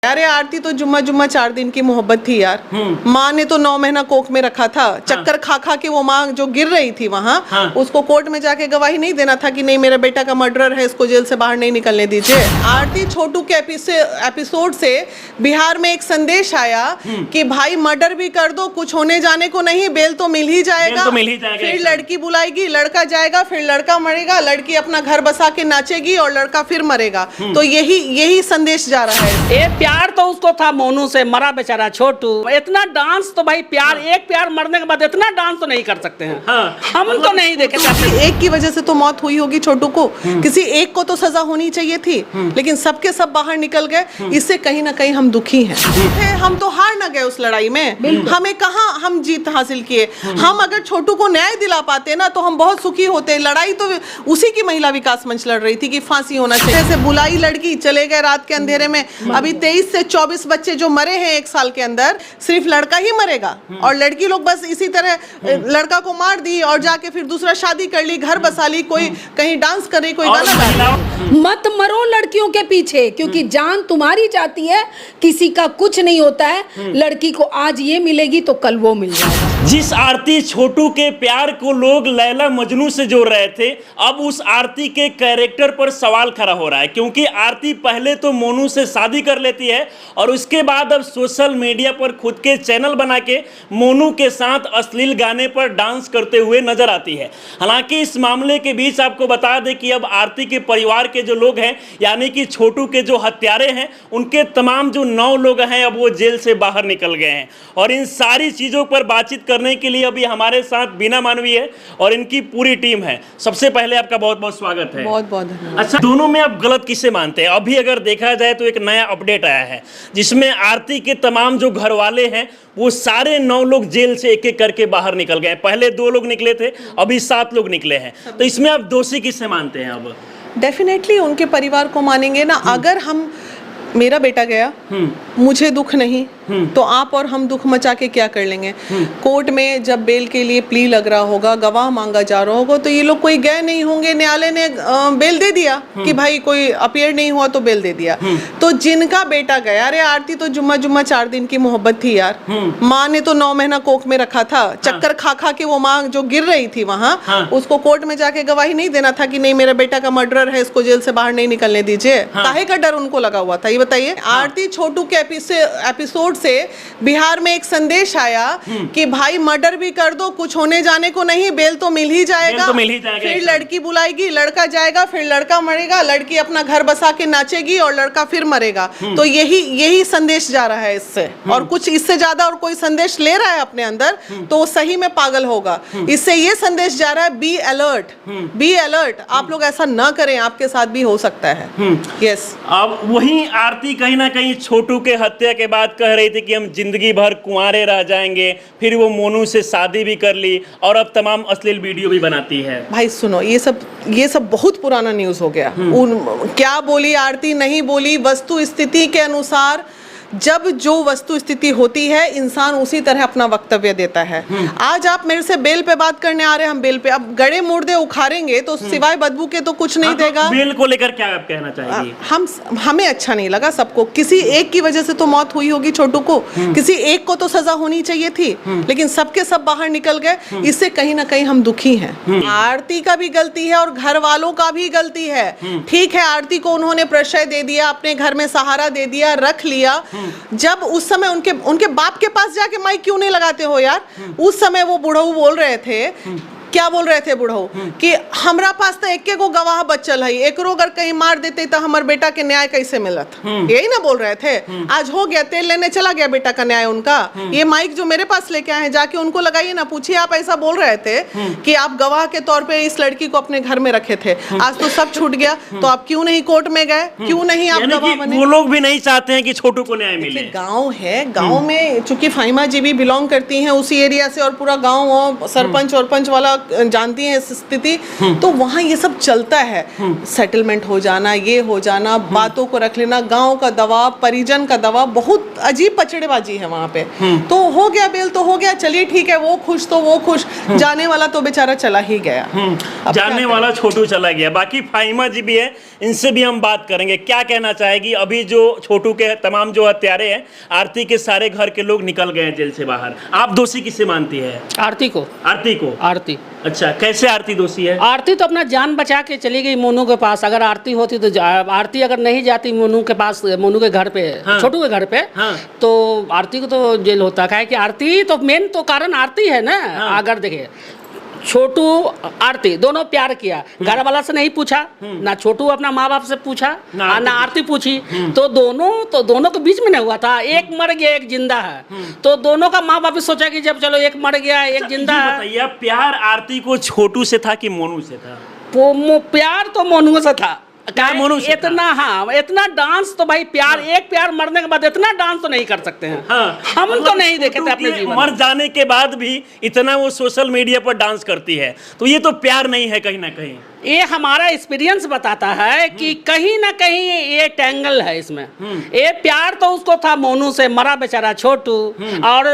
अरे आरती तो जुम्मा जुम्मा 4 दिन की मोहब्बत थी यार। माँ ने तो 9 महीना कोख में रखा था। चक्कर खा खा के वो माँ जो गिर रही थी वहाँ, उसको कोर्ट में जाके गवाही नहीं देना था कि नहीं मेरा बेटा का मर्डरर है, इसको जेल से बाहर नहीं निकलने दीजिए। आरती छोटू के एपिसोड से बिहार में एक संदेश आया कि भाई मर्डर भी कर दो, कुछ होने जाने को नहीं, बेल तो मिल ही जाएगा। फिर लड़की बुलाएगी, लड़का जाएगा, फिर लड़का मरेगा, लड़की अपना घर बसा के नाचेगी और लड़का फिर मरेगा। तो यही संदेश जा रहा है। प्यार तो उसको था मोनू से, मरा बेचारा छोटू। इतना डांस तो भाई प्यार, एक प्यार मरने के बाद इतना डांस तो नहीं कर सकते हैं। हम तो नहीं देखे। एक की वजह से तो मौत हुई होगी छोटू को, किसी एक को तो सजा होनी चाहिए थी, लेकिन सबके सब बाहर निकल गए। इससे कहीं ना कहीं हम दुखी हैं। हम तो हार ना गए उस लड़ाई में, हमें कहाँ हम जीत हासिल किए। हम अगर छोटू को न्याय दिला पाते ना तो हम बहुत सुखी होते। लड़ाई तो उसी की महिला विकास मंच लड़ रही थी कि फांसी होना चाहिए। जैसे बुलाई लड़की, चले गए रात के अंधेरे में। अभी 23 से 24 बच्चे जो मरे हैं 1 साल के अंदर, सिर्फ लड़का ही मरेगा और लड़की लोग बस इसी तरह लड़का को मार दी और जाके फिर दूसरा शादी कर ली, घर बसा ली, कोई कहीं डांस कर रही, कोई गाना गा रही। मत मरो लड़कियों के पीछे, क्योंकि जान तुम्हारी जाती है, किसी का कुछ नहीं होता है। लड़की को आज ये मिलेगी तो कल वो मिल जाएगा। जिस आरती छोटू के प्यार को लोग लैला मजनू से जोड़ रहे थे, अब उस आरती के कैरेक्टर पर सवाल खड़ा हो रहा है। क्योंकि आरती पहले तो मोनू से शादी कर लेती है और उसके बाद अब सोशल मीडिया पर खुद के चैनल बना के मोनू के साथ अश्लील गाने पर डांस करते हुए नजर आती है। हालांकि इस मामले के बीच आपको बता दें कि अब आरती के परिवार के जो लोग हैं, यानी कि छोटू के जो हत्यारे हैं, उनके तमाम जो 9 लोग हैं, अब वो जेल से बाहर निकल गए हैं। और इन सारी चीज़ों पर बातचीत करने के लिए अभी हमारे साथ बीना मानवी है और इनकी पूरी टीम है। सबसे पहले आपका बहुत बहुत स्वागत है। बहुत बहुत धन्यवाद। अच्छा, दोनों में आप गलत किसे मानते हैं? अभी अगर देखा जाए तो एक नया अपडेट आया है जिसमें आरती के तमाम जो घर वाले हैं वो सारे 9 लोग जेल से एक एक करके बाहर निकल गए। पहले 2 लोग निकले थे, अभी 7 लोग निकले हैं। तो इसमें आप दोषी किसे मानते हैं? अब डेफिनेटली उनके परिवार को मानेंगे ना। अगर हम, मेरा बेटा गया, मुझे दुख नहीं, तो आप और हम दुख मचा के क्या कर लेंगे। कोर्ट में जब बेल के लिए प्ली लग रहा होगा, गवाह मांगा जा रहा होगा, तो ये लोग कोई गए नहीं होंगे। न्यायालय ने बेल दे दिया कि भाई कोई अपीयर नहीं हुआ तो बेल दे दिया। तो जिनका बेटा गया, अरे आरती तो जुम्मा जुम्मा 4 दिन की मोहब्बत थी यार। माँ ने तो 9 महीना कोख में रखा था। चक्कर खा खा के वो माँ जो गिर रही थी वहाँ, उसको कोर्ट में जाके गवाही नहीं देना था कि नहीं मेरा बेटा का मर्डरर है, इसको जेल से बाहर नहीं निकलने दीजिए। काहे का डर उनको लगा हुआ था, ये बताइए। आरती छोटू के एपिसोड से बिहार में एक संदेश आया कि भाई मर्डर भी कर दो, कुछ होने जाने को नहीं, बेल तो मिल ही जाएगा। फिर लड़की बुलाएगी, लड़का जाएगा, फिर लड़का मरेगा, लड़की अपना घर बसा के नाचेगी और लड़का फिर मरेगा। तो यही संदेश जा रहा है इससे। और कुछ इससे ज्यादा और कोई संदेश ले रहा है अपने अंदर तो वो सही में पागल होगा। इससे ये संदेश जा रहा है, बी अलर्ट, बी अलर्ट। आप लोग ऐसा ना करें, आपके साथ भी हो सकता है। यस। अब वही आरती कहीं ना कहीं छोटू के हत्या के बाद कह रही थी कि हम जिंदगी भर कुंवारे रह जाएंगे। फिर वो मोनू से शादी भी कर ली और अब तमाम अश्लील वीडियो भी बनाती है। भाई सुनो, ये सब बहुत पुराना न्यूज़ हो गया। क्या बोली आरती, नहीं बोली, वस्तु स्थिति के अनुसार जब जो वस्तु स्थिति होती है इंसान उसी तरह अपना वक्तव्य देता है। आज आप मेरे से बेल पे बात करने आ रहे हैं, हम बेल पे अब गड़े मुर्दे उखाड़ेंगे तो सिवाय बदबू के तो कुछ नहीं देगा। बेल को लेकर क्या आप कहना चाहेंगी? हमें अच्छा नहीं लगा सबको। किसी एक की वजह से तो मौत हुई होगी छोटू को, किसी एक को तो सजा होनी चाहिए थी, लेकिन सबके सब बाहर निकल गए। इससे कहीं ना कहीं हम दुखी हैं। आरती का भी गलती है और घर वालों का भी गलती है। ठीक है, आरती को उन्होंने प्रश्रय दे दिया, अपने घर में सहारा दे दिया, रख लिया। जब उस समय उनके बाप के पास जाके माइक क्यों नहीं लगाते हो यार? उस समय वो बुढ़ऊ बोल रहे थे, क्या बोल रहे थे बुढ़ऊ, कि हमरा पास तो एक को गवाह बच्चल है, एक अगर कहीं मार देते तो हमारे बेटा के न्याय कैसे मिलत, यही ना बोल रहे थे। आज हो गया, तेल लेने चला गया बेटा का न्याय उनका। ये माइक जो मेरे पास लेके आए हैं, जाके उनको लगाइए ना, पूछिए आप ऐसा बोल रहे थे कि आप गवाह के तौर पे इस लड़की को अपने घर में रखे थे, आज तो सब छूट गया, तो आप क्यों नहीं कोर्ट में गए, क्यों नहीं आप गवाह बने? वो लोग भी नहीं चाहते हैं कि छोटू को न्याय मिले। गाँव है, गाँव में चूंकि फाहिमा जी भी बिलोंग करती है उसी एरिया से और पूरा गाँव सरपंच और पंच वाला जानती हैं इस स्थिति, तो वहाँ ये सब चलता है। सेटलमेंट हो जाना, ये हो जाना, बातों को रख लेना, गांव का दबाव, परिजन का दबाव, बहुत अजीब पचड़ेबाजी है वहाँ पे। तो हो गया बेल तो हो गया, चलिए ठीक है, वो खुश तो वो खुश, जाने वाला तो बेचारा चला ही गया। जाने वाला छोटू चला गया। बाकी फाहिमा जी भी है, इनसे भी हम बात करेंगे। क्या कहना चाहेगी? अभी जो छोटू के तमाम जो हत्यारे हैं, आरती के सारे घर के लोग निकल गए हैं जेल से बाहर, आप दोषी किसे मानती है? आरती को। आरती को? आरती। अच्छा, कैसे आरती दोषी है? आरती तो अपना जान बचा के चली गई मोनू के पास। अगर आरती होती तो आरती अगर नहीं जाती मोनू के पास, मोनू के घर पे, हाँ। छोटू के घर पे, हाँ। तो आरती को तो जेल होता है कि आरती तो मेन तो कारण आरती है ना। हाँ। अगर देखिए छोटू आरती दोनों प्यार किया, घर वाला से नहीं पूछा ना, छोटू अपना माँ बाप से पूछा ना आरती पूछी, तो दोनों के बीच में नहीं हुआ था। एक मर गया एक जिंदा है, तो दोनों का माँ बाप सोचा कि जब चलो एक मर गया एक जिंदा है। बताइए, प्यार आरती को छोटू से था कि मोनू से था? प्यार तो मोनू से था। इतना, हाँ, इतना डांस तो भाई प्यार, हाँ। एक प्यार मरने के बाद इतना डांस तो नहीं कर सकते हैं। हाँ। हम तो नहीं देखे थे अपने जीवन। मर जाने के बाद भी इतना वो सोशल मीडिया पर डांस करती है, तो ये तो प्यार नहीं है कहीं ना कहीं। ये हमारा एक्सपीरियंस बताता है कि कहीं ना कहीं ये टैंगल है इसमें। ये प्यार तो उसको था मोनू से, मरा बेचारा छोटू, और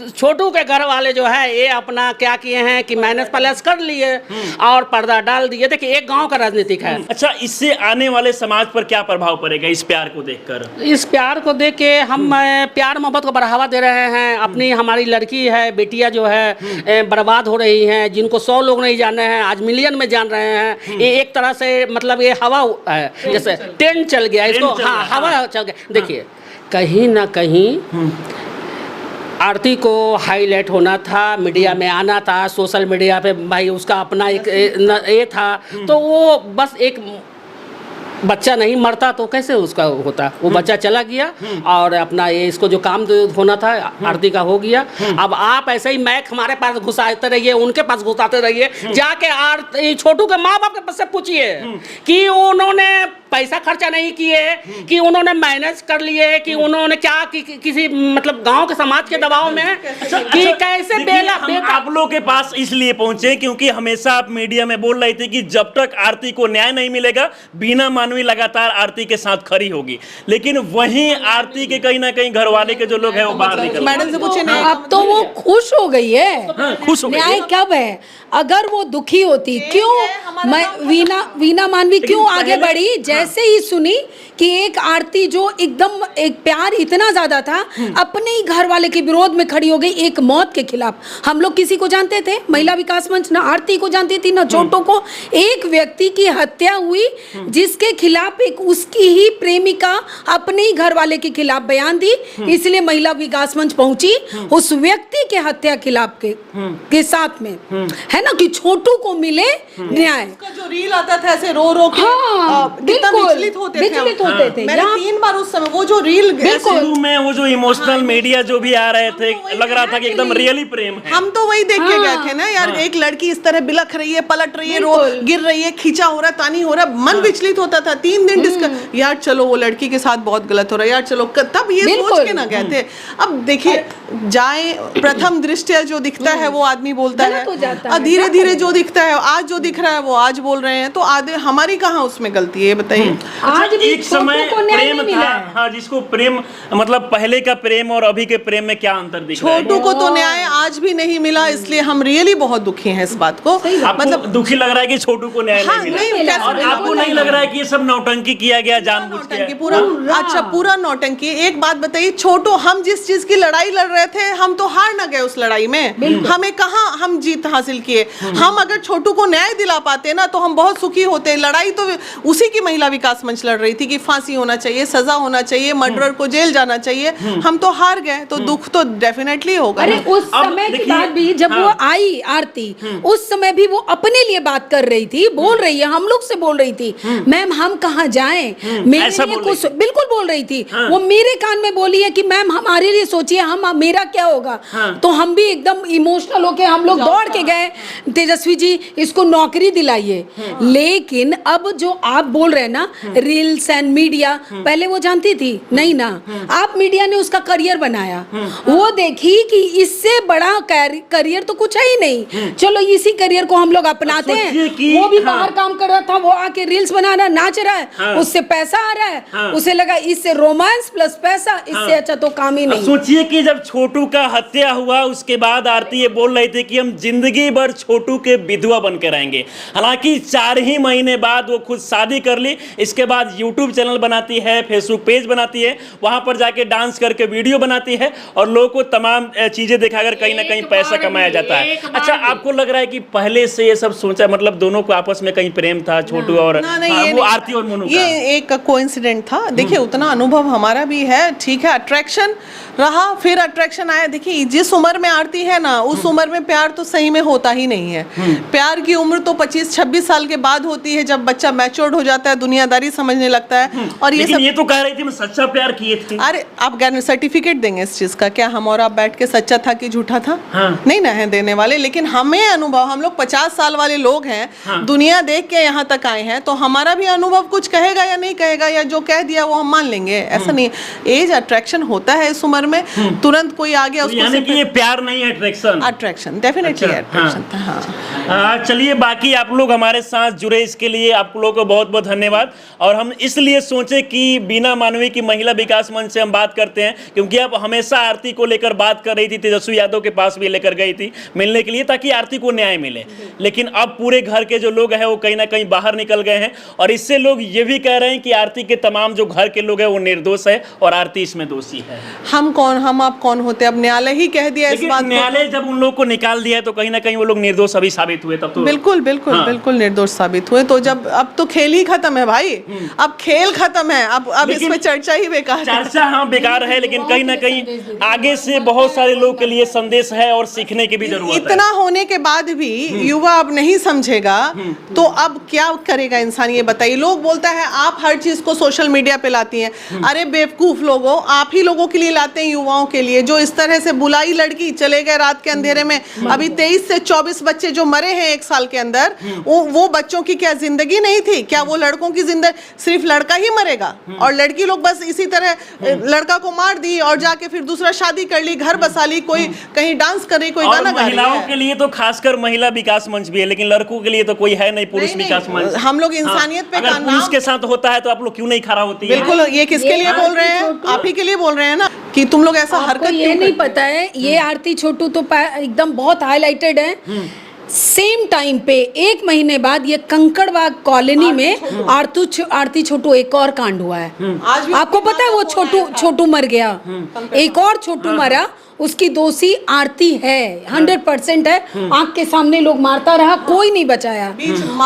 छोटू के घर वाले जो है ये अपना क्या किए हैं कि मैनेज पैलेस कर लिए और पर्दा डाल दिए। देखिए एक गांव का राजनीतिक है। अच्छा, इससे आने वाले समाज पर क्या प्रभाव पड़ेगा इस प्यार को देखकर? इस प्यार को देख के हम प्यार मोहब्बत को बढ़ावा दे रहे हैं। अपनी हमारी लड़की है, बेटियां जो है बर्बाद हो रही हैं, जिनको 100 लोग नहीं जान रहे हैं, आज मिलियन में जान रहे हैं। ये एक तरह से मतलब ये हवा है, जैसे ट्रेंड चल गया इसको, हाँ हवा चल गया। देखिए कहीं ना कहीं आरती को हाईलाइट होना था, मीडिया में आना था, सोशल मीडिया पे भाई उसका अपना एक ये था, तो वो बस एक बच्चा नहीं मरता तो कैसे उसका होता, वो बच्चा चला गया और अपना ये इसको जो काम होना था आरती का हो गया। अब आप ऐसे ही मैक हमारे पास घुसाते रहिए, उनके पास घुसाते रहिए, जाके आरती छोटू के माँ बाप के पास से पूछिए कि उन्होंने पैसा खर्चा नहीं किए, कि उन्होंने मैनेज कर लिए, कि उन्होंने क्या किसी मतलब गांव के समाज के दबाव में कि कैसे बेला आप लोगों के पास इसलिए पहुंचे क्योंकि हमेशा आप मीडिया में बोल रहे थे कि जब तक आरती को न्याय नहीं मिलेगा बीना मानवी लगातार आरती के साथ खड़ी होगी, लेकिन वहीं आरती के कहीं ना कहीं घर वाले के जो लोग हैं वो बाहर निकल। मैडम से पूछे नहीं, अब तो वो खुश हो गई है। खुश हो गई। न्याय कब है? अगर वो दुखी होती, क्यों वीना मानवी क्यों आगे बढ़ी? जैसे ही सुनी कि एक आरती जो एकदम एक प्यार इतना ज्यादा था, अपने ही घर वाले के विरोध में खड़ी हो गई एक मौत के खिलाफ। हम लोग किसी को जानते थे? महिला विकास मंच ना आरती को जानती थी ना छोटू को। एक व्यक्ति की हत्या हुई जिसके खिलाफ एक उसकी ही प्रेमिका अपने ही घर वाले के खिलाफ बयान दी, इसलिए महिला विकास मंच पहुंची उस व्यक्ति के हत्या खिलाफ के साथ में, है ना, कि छोटू को मिले न्याय। जो रील आता था ऐसे रो रो के, कितना विचलित होते थे। मैंने 3 बार उस समय वो जो रील शुरू में वो जो इमोशनल मीडिया जो भी आ रहे थे, लग रहा था कि एकदम रियली प्रेम है। हम तो वही देख के गए थे ना यार, एक लड़की इस तरह बिलख रही है, पलट रही है, गिर रही है, खींचा हो रहा है, तानी हो रहा है, मन विचलित होता था। 3 दिन डिस्कस, यार चलो वो लड़की के साथ बहुत गलत हो रहा है, यार चलो, तब ये सोच के ना गए थे। अब देखिए जाए प्रथम दृष्टया जो दिखता है वो आदमी बोलता है, और धीरे धीरे जो दिखता है, आज जो दिख रहा है वो आज बोल रहे हैं, तो आधे हमारी कहाँ उसमें गलती है बताइए। आज भी एक समय प्रेम था, हाँ, जिसको प्रेम मतलब पहले का प्रेम और अभी के प्रेम में क्या अंतर दिख रहा है? छोटू को तो न्याय आज भी नहीं मिला, इसलिए हम रियली बहुत दुखी हैं इस बात को। मतलब दुखी लग रहा है कि छोटू को न्याय नहीं मिला, और आपको नहीं लग रहा है कि ये सब नौटंकी किया गया जानबूझ के? पूरा अच्छा, पूरा नौटंकी। एक बात बताइए, छोटू, हम जिस चीज की लड़ाई लड़ रहे थे हम तो हार ना गए उस लड़ाई में, हमें कहाँ हम जीत हासिल किए। हम अगर छोटू को न्याय दिला पाते ना तो हम बहुत सुखी होते। लड़ाई तो उसी की महिला विकास मंच लड़ रही थी कि फांसी होना चाहिए, सजा होना चाहिए, मर्डरर को जेल जाना चाहिए। हम तो हार गए, तो दुख तो डेफिनेटली होगा। अरे उस समय की बात भी जब वो आई आरती, उस समय भी वो अपने लिए बात कर रही थी, बोल रही है, हम लोग से बोल रही थी, मैम हम कहाँ जाएं, मेरे लिए कुछ, बिल्कुल बोल रही थी। वो मेरे कान में बोली है कि मैम हमारे लिए सोचिए, हम मेरा क्या होगा। तो हम भी एकदम इमोशनल होके हम लोग दौड़ के गए, तेजस्वी जी इसको नौकरी दिलाइए। लेकिन अब जो आप बोल रहे हैं ना, रील्स एंड मीडिया, पहले वो जानती थी नहीं ना, आप मीडिया ने उसका करियर बनाया। वो देखी कि इससे बड़ा करियर तो कुछ है ही नहीं, चलो इसी करियर को हम लोग अपनाते हैं। वो भी बाहर काम कर रहा था, वो आके रील्स बना रहा, नाच रहा है, उससे पैसा आ रहा है, उसे लगा इससे रोमांस प्लस पैसा, इससे अच्छा तो काम ही नहीं। सोचिए कि जब छोटू का हत्या हुआ उसके बाद आरती ये बोल रही थी कि हम जिंदगी भर छोटू के विधवा बन के रहेंगे। हालांकि 4 ही महीने बाद वो खुद शादी कर ली, इसके बाद यूट्यूब चैनल बनाती है, फेसबुक पेज बनाती है, वहां पर जाके डांस करके वीडियो बनाती है और लोगों को तमाम चीजें दिखाकर कहीं ना कहीं पैसा कमाया जाता है। अच्छा, आपको लग रहा है कि पहले से ये सब सोचा, मतलब दोनों को आपस में कहीं प्रेम था, छोटू और वो आरती और मोनू का? ये एक कोइंसिडेंट था। देखिए उतना अनुभव हमारा भी है, ठीक है, अट्रैक्शन रहा, फिर अट्रैक्शन आया। देखिए जिस उम्र में आरती है ना, उस उम्र में प्यार तो सही में होता ही नहीं है। प्यार की उम्र तो 25-26 साल के बाद होती है, जब बच्चा मैच्योर्ड हो जाता है, दुनियादारी समझने लगता है। और ये सब, ये तो कह रही थी मैं सच्चा प्यार किए थे। अरे आप सर्टिफिकेट देंगे इस चीज का? क्या हम और आप बैठ के सच्चा था कि झूठा था? नहीं ना है देने वाले। लेकिन हमें अनुभव, हम लोग 50 साल वाले लोग हैं, दुनिया देख के यहाँ तक आए हैं, तो हमारा भी अनुभव कुछ कहेगा या नहीं कहेगा, या जो कह दिया वो हम मान लेंगे, ऐसा नहीं। एज अट्रैक्शन होता है इस उम्र में, तुरंत कोई आ गया, तो यानी कि ये प्यार नहीं है, अट्रैक्शन। अट्रैक्शन डेफिनेटली अट्रैक्शन था। हाँ। चलिए, बाकी आप लोग हमारे साथ जुड़े, इसके लिए आप लोगों को बहुत बहुत धन्यवाद। और हम इसलिए सोचे कि बीना मानवी की महिला विकास मंच से हम बात करते हैं, क्योंकि आप हमेशा आरती को लेकर बात कर रही थी, तेजस्वी यादव के पास भी लेकर गई थी मिलने के लिए, ताकि आरती को न्याय मिले। लेकिन अब पूरे घर के जो लोग हैं वो कहीं ना कहीं बाहर निकल गए हैं, और इससे लोग ये भी कह रहे हैं कि आरती के तमाम जो घर के लोग हैं वो निर्दोष है और आरती इसमें दोषी है। हम आप कौन होते? अब न्यायालय ही कह दिया इस बात को। न्यायालय जब उन लोग को निकाल दिया है तो कहीं ना कहीं वो लोग निर्दोष अभी साबित हुए, तब तो बिल्कुल बिल्कुल बिल्कुल निर्दोष साबित हुए। तो जब अब तो खेल ही खत्म है भाई, अब खेल खत्म है, अब इसमें चर्चा ही बेकार है। चर्चा हाँ बेकार है, लेकिन कहीं ना कहीं आगे से बहुत सारे लोग के लिए संदेश है और सीखने की भी जरूरत है। इतना होने के बाद भी युवा अब नहीं समझेगा तो अब क्या करेगा इंसान, ये बताइए। लोग बोलता है आप हर चीज को सोशल मीडिया पे लाती हैं। अरे बेवकूफ लोगों, आप ही लोगों के लिए लाते हैं, युवाओं के लिए। जो इस तरह से बुलाई लड़की चले गए रात के अंधेरे में, अभी 23 से 24 बच्चे जो मरे हैं 1 साल के अंदर, वो बच्चों की क्या जिंदगी नहीं थी? क्या वो लड़कों की जिंदगी, सिर्फ लड़का ही मरेगा और लड़की लोग बस इसी तरह लड़का को मार दी और जाके फिर दूसरा शादी कर ली, घर बसा ली, कोई कहीं डांस कर रही, कोई गाना गा रही है। महिलाओं के लिए तो खासकर महिला विकास मंच भी है, लेकिन लड़कों के लिए तो कोई है नहीं, पुरुष विकास मंच। हम लोग इंसानियत पे अगर पुरुष के साथ होता है तो आप लोग क्यों नहीं खड़ा होती है? बिल्कुल, ये किसके लिए बोल रहे हैं? आप ही के लिए बोल रहे हैं ना, कि तुम लोग ऐसा हरकत आपको ये नहीं पता है, ये आरती छोटू तो एकदम बहुत हाईलाइटेड है। सेम टाइम पे 1 महीने बाद ये कंकड़बाग कॉलोनी में आरती छोटू एक और कांड हुआ है। आपको पता है वो छोटू मर गया, एक और छोटू मरा, उसकी दोषी आरती है, 100% है। आंख के सामने लोग मारता रहा, कोई नहीं बचाया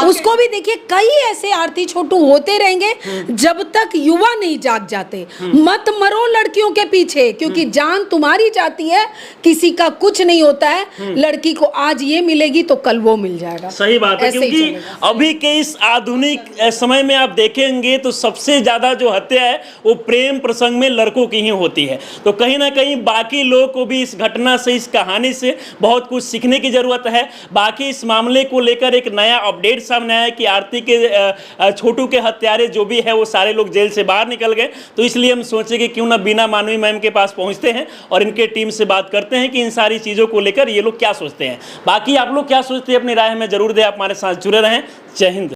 उसको भी। देखिए कई ऐसे आरती छोटू होते रहेंगे जब तक युवा नहीं जाग जाते। मत मरो लड़कियों के पीछे, क्योंकि जान तुम्हारी जाती है, किसी का कुछ नहीं होता है। लड़की को आज ये मिलेगी तो कल वो मिल जाएगा। सही बात है, क्योंकि अभी के इस आधुनिक समय में आप देखेंगे तो सबसे ज्यादा जो हत्या है वो प्रेम प्रसंग में लड़कों की ही होती है। तो कहीं ना कहीं बाकी लोग को भी इस घटना से, इस कहानी से बहुत कुछ सीखने की जरूरत है। बाकी इस मामले को लेकर एक नया अपडेट सामने आया कि आरती के छोटू के हत्यारे जो भी है वो सारे लोग जेल से बाहर निकल गए। तो इसलिए हम सोचे कि क्यों ना बीना मानवी मैम के पास पहुंचते हैं और इनके टीम से बात करते हैं कि इन सारी चीजों को लेकर ये लोग क्या सोचते हैं। बाकी आप लोग क्या सोचते हैं अपनी राय में जरूर दें। आप हमारे साथ जुड़े रहें। जय हिंद।